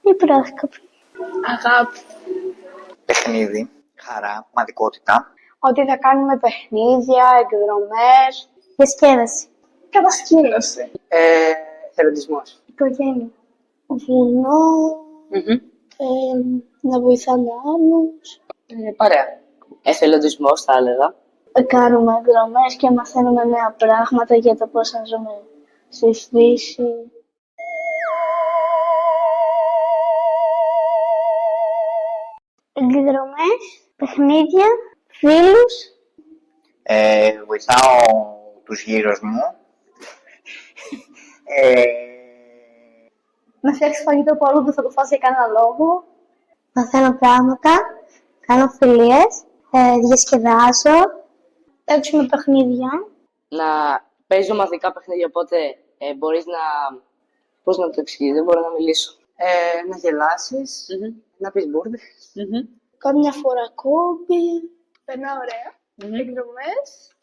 Η πρόσκοπη. Αγάπη. Παιχνίδι, χαρά, ομαδικότητα. Ότι θα κάνουμε παιχνίδια, εκδρομές, διασκέδαση. Κατασκήνωση. Εθελοντισμός. Οικογένεια. Βουνό. Να βοηθάμε άλλους. Παρέα. Εθελοντισμός θα έλεγα. Κάνουμε εκδρομές και μαθαίνουμε νέα πράγματα για το πώς να ζούμε στη φύση. Εκδρομές, παιχνίδια, φίλους. Βοηθάω τους γύρω μου. Να φτιάξει φαγητό που άλλο δεν θα το φας για κανένα λόγο. Μαθαίνω πράγματα, κάνω φιλίες, διασκεδάζω, παίξουμε παιχνίδια. Να παίζω ομαδικά παιχνίδια, οπότε μπορείς να... Πώς να το εξηγείς, δεν μπορώ να μιλήσω. Να γελάσεις, να πεις μπουρδες. Κάμια φορά κόμπι. Περνάω ωραία. Εκδρομές.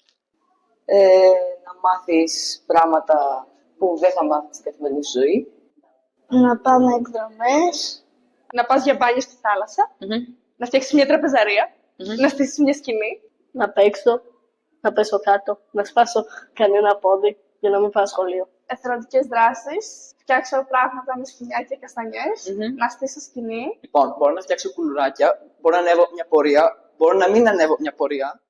Να μάθεις πράγματα που δεν θα μάθεις στην καθημερινή σου ζωή. Να πάμε εκδρομές. Να πας για μπάνιο στη θάλασσα. Να φτιάξεις μια τραπεζαρία. Να στήσεις μια σκηνή. Να παίξω, να πέσω κάτω, να σπάσω κανένα πόδι για να μην πάω σχολείο. Εθελοντικές δράσεις. Φτιάξω πράγματα με σκοινιά και καστανιές. Να στήσω σκηνή. Λοιπόν, μπορώ να φτιάξω κουλουράκια, μπορώ να ανέβω μια πορεία, μπορώ να μην ανέβω μια πορεία.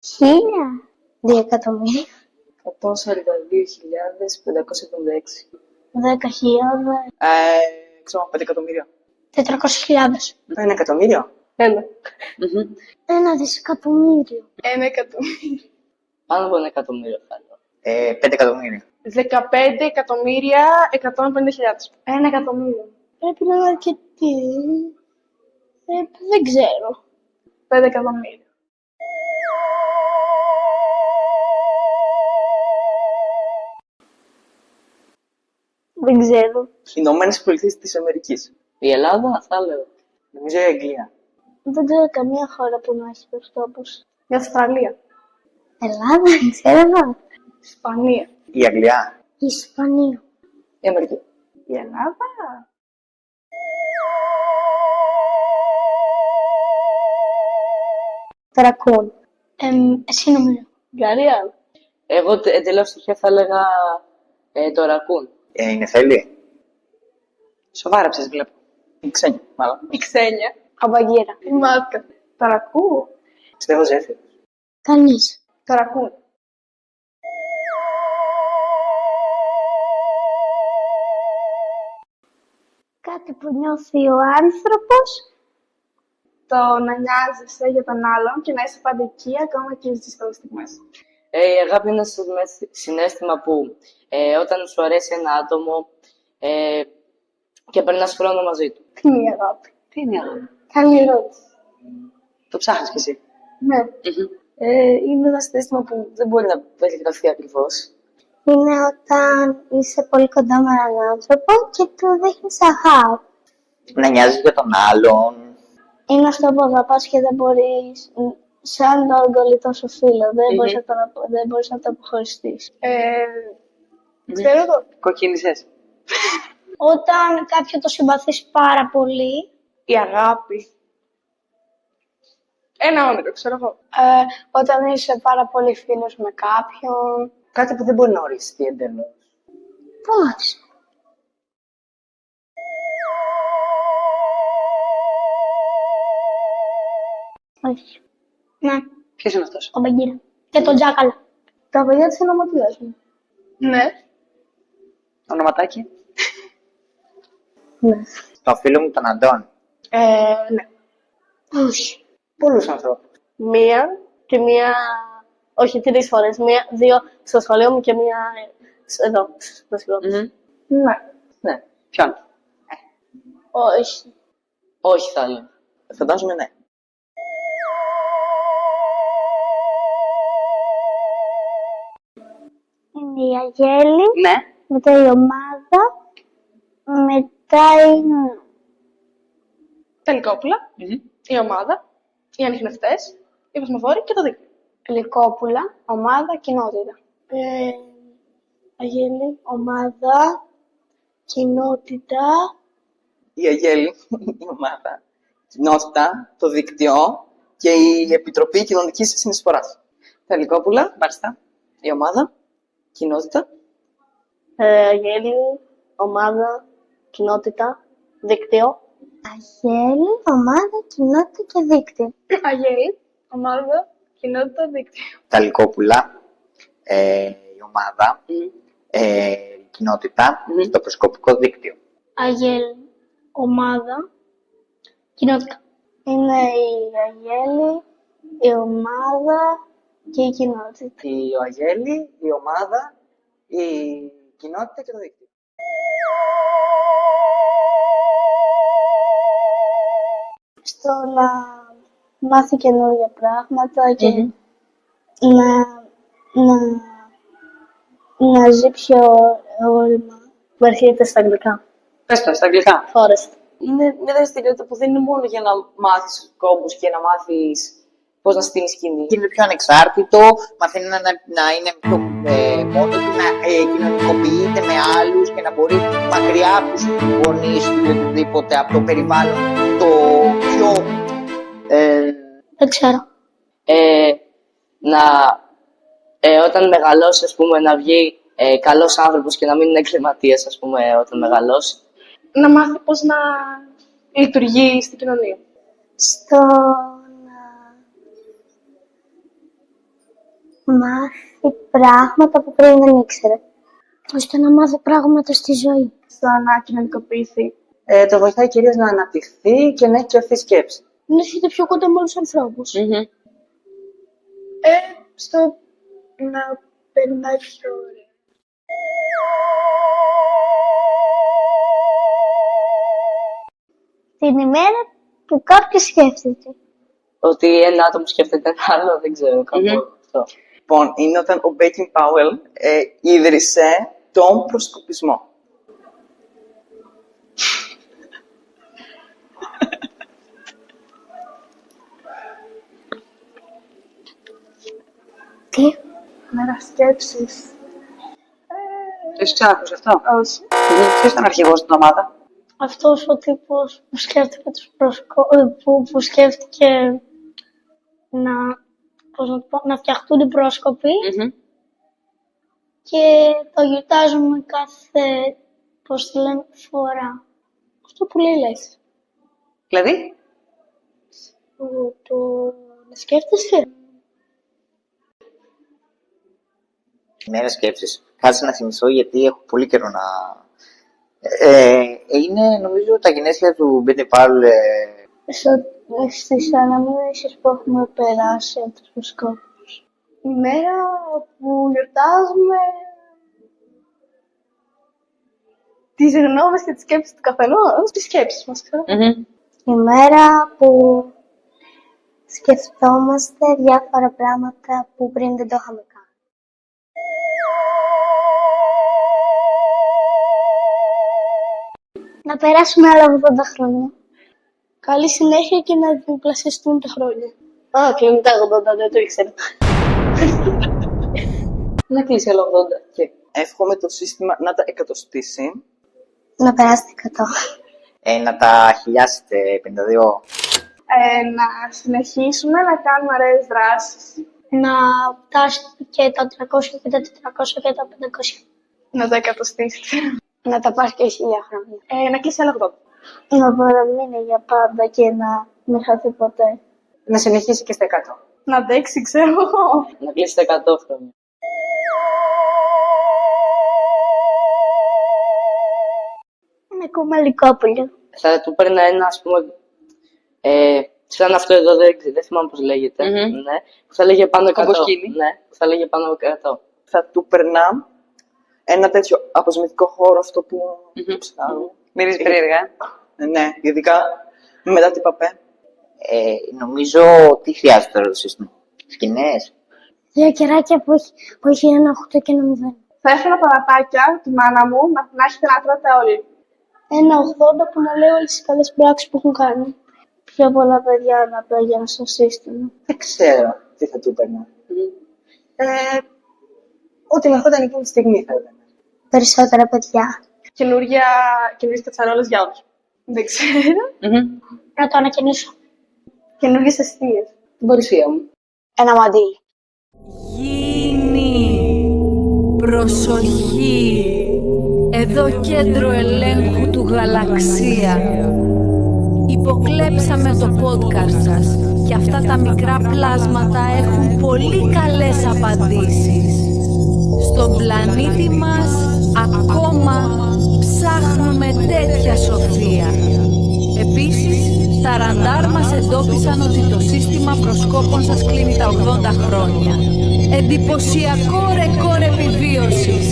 Χίλια. 2 εκατομμύρια. 142.576. 10.000. Ξέρω, 5 εκατομμύρια. 400.000. 1 εκατομμύριο. 1. 1 δισεκατομμύριο. 1 εκατομμύριο. Πάνω από 1 εκατομμύριο θα έλεγα. 5 εκατομμύρια. 15.150.000. 1 εκατομμύριο. Πρέπει να είναι αρκετή. Δεν ξέρω. 5 εκατομμύρια. Δεν ξέρω. Ηνωμένες Πολιτείες της Αμερικής. Η Ελλάδα θα έλεγα. Νομίζω η Αγγλία. Δεν ξέρω καμία χώρα που να έχει τους τόπους. Η Αυστραλία. Ελλάδα, δεν ξέρω. Ισπανία. Η Αγγλία. Η Ισπανία. Η Αμερική. Η Ελλάδα. Τερακούν. Εσύ νομίζω. Γκαριάν. Εγώ εντελώς τυχαία θα έλεγα το ρακούν. Είναι θέλει. Σοβάρεψες, βλέπω. Η ξένια, μάλλον. Η Ξένια. Αμπαγγύρα. Η Μάτκα. Ταρακού. Πιστεύω Ζέφυρος. Κανείς. Ταρακούν. Κάτι που νιώθει ο άνθρωπος. Το να νοιάζεσαι για τον άλλον και να είσαι πάντα εκεί ακόμα και στις δύσκολες στιγμές. Η αγάπη είναι ένα συναίσθημα που όταν σου αρέσει ένα άτομο και περνάς χρόνο μαζί του. Τι είναι η αγάπη. Τι είναι η αγάπη? Καλή ερώτηση. Το ψάχνεις κι εσύ. Ναι. Είναι ένα συναίσθημα που δεν μπορεί να περιγραφεί ακριβώς. Είναι όταν είσαι πολύ κοντά με έναν άνθρωπο και του δείχνεις αγάπη. Να νοιάζεις για τον άλλον. Είναι αυτό που αγαπάς και δεν μπορείς, σαν τον κολλητό σου φίλο, δεν μπορείς να το αποχωριστείς. Ξέρω το. Κοκκίνησες. Όταν κάποιον το συμπαθείς πάρα πολύ, Η αγάπη. Ένα όνειρο, ξέρω εγώ. όταν είσαι πάρα πολύ φίλος με κάποιον, Κάτι που δεν μπορεί να οριστεί εντελώς. πώς. Όχι. Ναι, Ποιος είναι αυτός? ο Μπαγκύρα. Και τον Τζάκαλα. Τα παιδιά της ονοματιάς μου. Ναι. Ονοματάκι. Ναι. Το φίλο μου τον Αντών. Ναι. Όχι. Πολλούς ανθρώπους. Μία και μία. Όχι, 3 φορές. Μία, 2 στο σχολείο μου και μία εδώ. Στο σχολείο. Ναι. Ναι. Ποιον? Όχι. Όχι θα έλεγα. Φαντάζομαι ναι. Είναι η Αγέλη. Ναι. μετά η ομάδα, μετά είναι Τα ελικόπουλα, η ομάδα, οι ανιχνευτές, οι βασμοφόροι και το δίκτυο. Ελικόπουλα, ομάδα, κοινότητα. Αγέλη, ομάδα, κοινότητα, Η Αγέλη, η ομάδα, κοινότητα, το δίκτυο και η Επιτροπή Κοινωνικής Συνεισφοράς. Τα ελικόπουλα, μπαριστά, η ομάδα, κοινότητα. Αγέλη, ομάδα, κοινότητα, δίκτυο. Αγέλη, ομάδα, κοινότητα και δίκτυο. Αγέλη, ομάδα, κοινότητα, δίκτυο. Τα λυκόπουλα, η ομάδα, η κοινότητα, το προσκοπικό δίκτυο. Αγέλη, ομάδα, κοινότητα. Είναι η Αγέλη, η ομάδα και η κοινότητα. Η Αγέλη, η ομάδα, η κοινότητα και το δίκτυο. Στο να μάθει καινούργια πράγματα και να ζει πιο όρημα. Βαρχείται στα αγγλικά. Πες το, στα αγγλικά. Forest. Είναι μια δραστηριότητα που δεν είναι μόνο για να μάθεις κόμπους και να μάθεις πώς να στείνεις σκηνή. Είναι πιο ανεξάρτητο, μαθαίνει να είναι πιο μόνο του, να κοινωνικοποιείται με άλλους και να μπορεί μακριά από τους γονείς του ή οτιδήποτε από το περιβάλλον το πιο... Δεν ξέρω. Όταν μεγαλώσει, ας πούμε, να βγει καλός άνθρωπος και να μην είναι εγκληματίας, ας πούμε, όταν μεγαλώσει. Να μάθει πώς να λειτουργεί στην κοινωνία. Στο να μάθει πράγματα που πριν δεν ήξερε. Ώστε να μάθει πράγματα στη ζωή. Στο να κοινωνικοποιηθεί. Το βοηθάει κυρίως να αναπτυχθεί και να έχει και αυτή σκέψη. Να έρχεται πιο κοντά με όλους τους ανθρώπους. Στο να περνάει πιο ωραία. Την ημέρα που κάποιος σκέφτεται. Ότι ένα άτομο σκέφτεται ένα άλλο, δεν ξέρω κάπου αυτό. Λοιπόν, είναι όταν ο Μπέικιν Πάουελ ίδρυσε τον προσκοπισμό. Τι? Μέρα σκέψης. Το έχεις ξανακούσει αυτό? Όχι. Ποιος ήταν αρχηγός στην ομάδα? Αυτός ο τύπος που σκέφτηκε που σκέφτηκε να φτιαχτούν οι πρόσκοποι και το γιορτάζουμε κάθε, πώς το λένε, φορά. Αυτό που λέει λέξη. Δηλαδή? Το να σκέφτεσαι. Μέρα σκέψης. Κάτσε να θυμηθώ γιατί έχω πολύ καιρό να... είναι νομίζω τα γενέθλια του Μπέικιν Πάουελ. Στις αναμνήσεις που έχουμε περάσει από τους προσκόπους. Η μέρα που γιορτάζουμε τις γνώμες και τις σκέψεις του καθενός. Τις σκέψεις μας, ξέρω. Η μέρα που σκεφτόμαστε διάφορα πράγματα που πριν δεν το είχαμε κάνει. Να περάσουμε άλλα 80 χρόνια. Καλή συνέχεια και να διπλασιαστούν τα χρόνια. Α, κλείνει τα 80, δεν το ήξερα. Να κλείσει άλλο 80. Και... Εύχομαι το σύστημα να τα εκατοστήσει. Να περάσετε 100. Να τα χιλιάσετε 52. Να συνεχίσουμε να κάνουμε ωραίες δράσεις. Να φτάσει και τα 300 και τα 400 και τα 500. Να τα εκατοστήσει. Να τα πάρει και 1000 χρόνια. Να κλείσει άλλο 80. Να παραμείνει για πάντα και να μην χαθεί ποτέ. Να συνεχίσει και στα 100. Να αντέξει, ξέρω εγώ. Να κλείσει τα 100 χρόνια. Ένα κομμαλικόπουλο. Θα του παίρνα ένα, ας πούμε, σαν αυτό εδώ, δεν θυμάμαι πώς λέγεται. Ναι, που θα λέγε πάνω 100. Κομποσκύλι. Ναι, που θα λέγε πάνω 100. Θα του περνά ένα τέτοιο αποσμητικό χώρο αυτό που ψάχνω. Μυρίζει περίεργα. Ναι, ειδικά μετά την παπέ. Νομίζω τι χρειάζεται τώρα το σύστημα. Σκηνές. 2 κεράκια που έχει ένα 8 και ένα 0. Θα έφερα παλατάκια τη μάνα μου να έχετε να τρώτε όλοι. Ένα 80 που να λέει όλες τις καλές πράξεις που έχουν κάνει. Πιο πολλά παιδιά να πήγαιναν στο σύστημα. Δεν ξέρω τι θα του έπαιρνα. Ό,τι με ερχόταν εκείνη τη στιγμή θα έπαιρνα. Περισσότερα παιδιά. Καινούριες κατσαρόλες για όλους. Δεν ξέρω. Να το ανακοινήσω. Καινούριες αιστείες. Την παρουσία μου. Ένα μαντίλι. Γίνει. Προσοχή. Εδώ κέντρο ελέγχου του Γαλαξία. Υποκλέψαμε το podcast σας και αυτά τα μικρά πλάσματα έχουν πολύ καλές απαντήσεις. Στον πλανήτη μας ακόμα ψάχνουμε τέτοια σοφία. Επίσης, τα ραντάρ μας εντόπισαν ότι το σύστημα προσκόπων σας κλείνει τα 80 χρόνια. Εντυπωσιακό ρεκόρ επιβίωσης.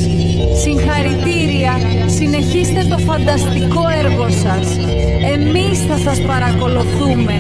Συγχαρητήρια, συνεχίστε το φανταστικό έργο σας. Εμείς θα σας παρακολουθούμε.